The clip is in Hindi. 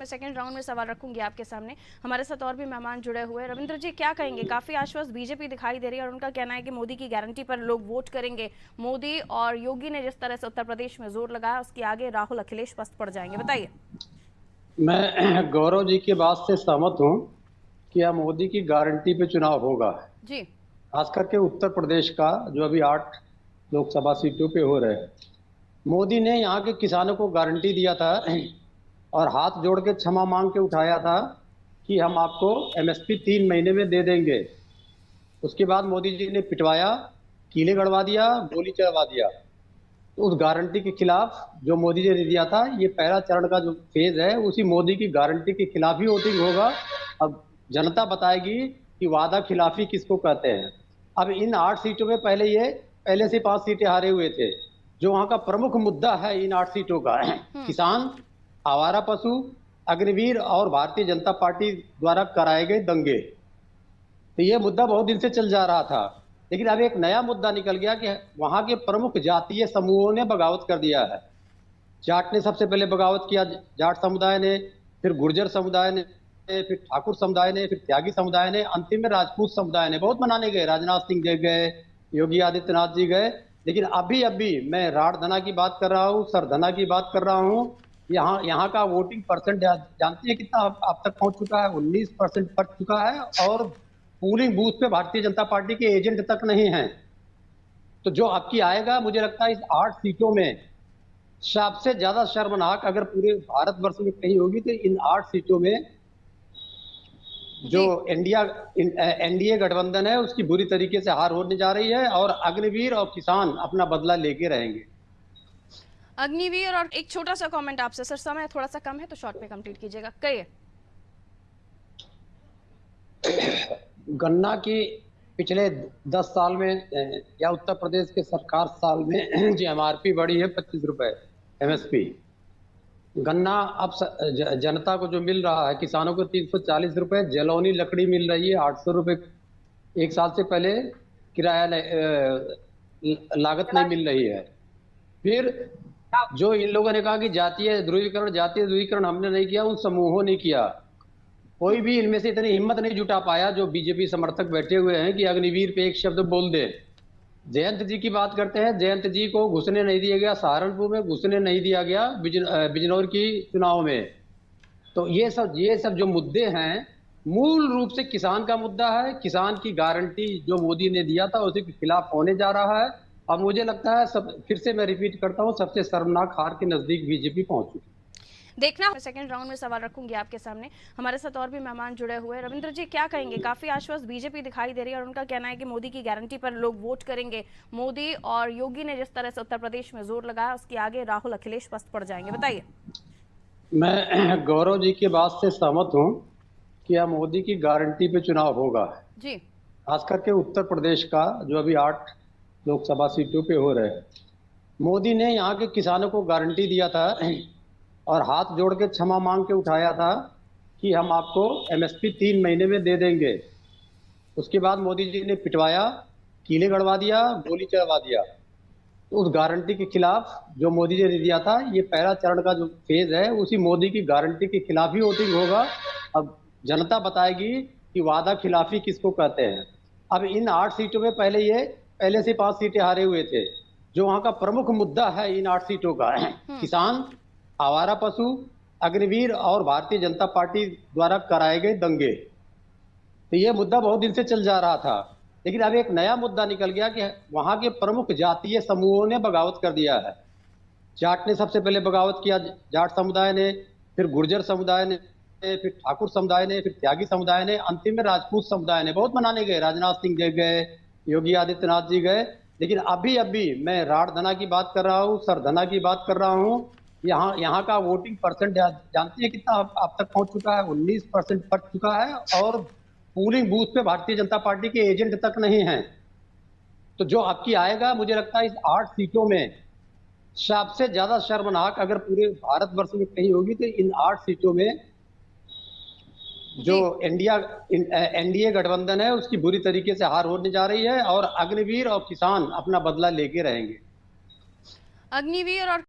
मैं सेकंड राउंड में सवाल रखूंगी आपके सामने। हमारे साथ और भी मेहमान जुड़े हुए हैं। रविंद्र जी, क्या कहेंगे? काफी आश्वस्त बीजेपी दिखाई दे रही है और उनका कहना है कि मोदी की गारंटी पर लोग वोट करेंगे। मोदी और योगी ने जिस तरह से उत्तर प्रदेश में जोर लगाया, उसके आगे राहुल अखिलेश पस्त पड़ जाएंगे। बताइए। मैं गौरव जी की बात से सहमत हूं कि यह मोदी की गारंटी पे चुनाव होगा। जी। खास करके उत्तर प्रदेश का जो अभी 8 लोकसभा सीटों पे हो रहे हैं। मोदी ने यहाँ के किसानों को गारंटी दिया था और हाथ जोड़ के क्षमा मांग के उठाया था कि हम आपको एमएसपी 3 महीने में दे देंगे। उसके बाद मोदी जी ने पिटवाया, कीले गड़वा दिया, गोली चढ़वा दिया। तो उस गारंटी के खिलाफ जो मोदी जी ने दिया था, ये पहला चरण का जो फेज है, उसी मोदी की गारंटी के खिलाफ ही वोटिंग होगा। अब जनता बताएगी कि वादा खिलाफी किसको कहते हैं। अब इन 8 सीटों में पहले से 5 सीटें हारे हुए थे। जो वहां का प्रमुख मुद्दा है इन 8 सीटों का किसान, आवारा पशु, अग्निवीर और भारतीय जनता पार्टी द्वारा कराए गए दंगे। तो ये मुद्दा बहुत दिन से चल जा रहा था, लेकिन अब एक नया मुद्दा निकल गया कि वहां के प्रमुख जातीय समूहों ने बगावत कर दिया है। जाट ने सबसे पहले बगावत किया, जाट समुदाय ने, फिर गुर्जर समुदाय ने, फिर ठाकुर समुदाय ने, फिर त्यागी समुदाय ने, अंतिम में राजपूत समुदाय ने। बहुत मनाने गए, राजनाथ सिंह जी गए, योगी आदित्यनाथ जी गए। लेकिन अभी अभी मैं राढ़धना की बात कर रहा हूँ, सरधना की बात कर रहा हूँ। यहाँ का वोटिंग परसेंट जानती है कितना अब तक पहुंच चुका है? 19% पहुंच चुका है। और पोलिंग बूथ पे भारतीय जनता पार्टी के एजेंट तक नहीं है। तो जो आपकी आएगा, मुझे लगता है इस 8 सीटों में सबसे ज्यादा शर्मनाक अगर पूरे भारतवर्ष में कहीं होगी तो इन 8 सीटों में जो एनडीए गठबंधन है, उसकी बुरी तरीके से हार होने जा रही है और अग्निवीर और किसान अपना बदला लेके रहेंगे। अग्निवीर, और एक छोटा सा कमेंट आपसे सर, समय थोड़ा सा कम है तो शॉर्ट में कंप्लीट कीजिएगा। कहिए। गन्ना की पिछले 10 साल में या उत्तर प्रदेश के सरकार साल में जो एमआरपी बढ़ी है 25 रुपए एमएसपी। गन्ना अब जनता को जो मिल रहा है, किसानों को 340 रुपए, जलौनी लकड़ी मिल रही है 800 रुपए। एक साल से पहले किराया लागत नहीं मिल रही है। फिर जो इन लोगों ने कहा कि जातीय ध्रुवीकरण हमने नहीं किया, उन समूहों ने किया। कोई भी इनमें से इतनी हिम्मत नहीं जुटा पाया जो बीजेपी समर्थक बैठे हुए हैं कि अग्निवीर पे एक शब्द बोल दे। जयंत जी की बात करते हैं, जयंत जी को घुसने नहीं दिया गया, सहारनपुर में घुसने नहीं दिया गया बिजनौर की चुनाव में। तो ये सब जो मुद्दे हैं, मूल रूप से किसान का मुद्दा है। किसान की गारंटी जो मोदी ने दिया था, उसी के खिलाफ होने जा रहा है। और मुझे लगता है फिर से मैं रिपीट करता हूँ, सबसे शर्मनाक हार के नजदीक बीजेपी पहुंच चुकी है। देखना। मैं सेकंड राउंड में सवाल रखूंगी आपके सामने। हमारे साथ और भी मेहमान जुड़े हुए हैं। रविंद्र जी, क्या कहेंगे? काफी आश्वस्त बीजेपी दिखाई दे रही है और उनका कहना है कि मोदी की गारंटी पर लोग वोट करेंगे। मोदी और योगी ने जिस तरह से उत्तर प्रदेश में जोर लगाया, उसके आगे राहुल अखिलेश पस्त पड़ जाएंगे। बताइए। मैं गौरव जी की बात से सहमत हूं कि यह मोदी की गारंटी पे चुनाव होगा। जी। खास करके उत्तर प्रदेश का जो अभी 8 लोकसभा सीटों पे हो रहे हैं। मोदी ने यहाँ के किसानों को गारंटी दिया था और हाथ जोड़ के क्षमा मांग के उठाया था कि हम आपको एमएसपी 3 महीने में दे देंगे। उसके बाद मोदी जी ने पिटवाया, कीले गड़वा दिया, गोली चढ़वा दिया। तो उस गारंटी के खिलाफ जो मोदी जी ने दिया था, ये पहला चरण का जो फेज है, उसी मोदी की गारंटी के खिलाफ ही वोटिंग होगा। अब जनता बताएगी कि वादा खिलाफी किसको कहते हैं। अब इन 8 सीटों में पहले से 5 सीटें हारे हुए थे। जो वहां का प्रमुख मुद्दा है इन 8 सीटों का किसान, आवारा पशु, अग्निवीर और भारतीय जनता पार्टी द्वारा कराए गए दंगे। तो ये मुद्दा बहुत दिन से चल जा रहा था, लेकिन अब एक नया मुद्दा निकल गया कि वहां के प्रमुख जातीय समूहों ने बगावत कर दिया है। जाट ने सबसे पहले बगावत किया, जाट समुदाय ने, फिर गुर्जर समुदाय ने, फिर ठाकुर समुदाय ने, फिर त्यागी समुदाय ने, अंतिम में राजपूत समुदाय ने। बहुत मनाने गए, राजनाथ सिंह जी गए, योगी आदित्यनाथ जी गए। लेकिन अभी अभी मैं राढ़धना की बात कर रहा हूँ, सरधना की बात कर रहा हूँ। यहाँ का वोटिंग परसेंट जानती है कितना अब तक पहुंच चुका है? 19% पहुंच चुका है। और पोलिंग बूथ पे भारतीय जनता पार्टी के एजेंट तक नहीं है। तो जो आपकी आएगा, मुझे लगता है इस 8 सीटों में सबसे ज्यादा शर्मनाक अगर पूरे भारतवर्ष में कहीं होगी तो इन 8 सीटों में जो एनडीए गठबंधन है, उसकी बुरी तरीके से हार होने जा रही है और अग्निवीर और किसान अपना बदला लेके रहेंगे। अग्निवीर और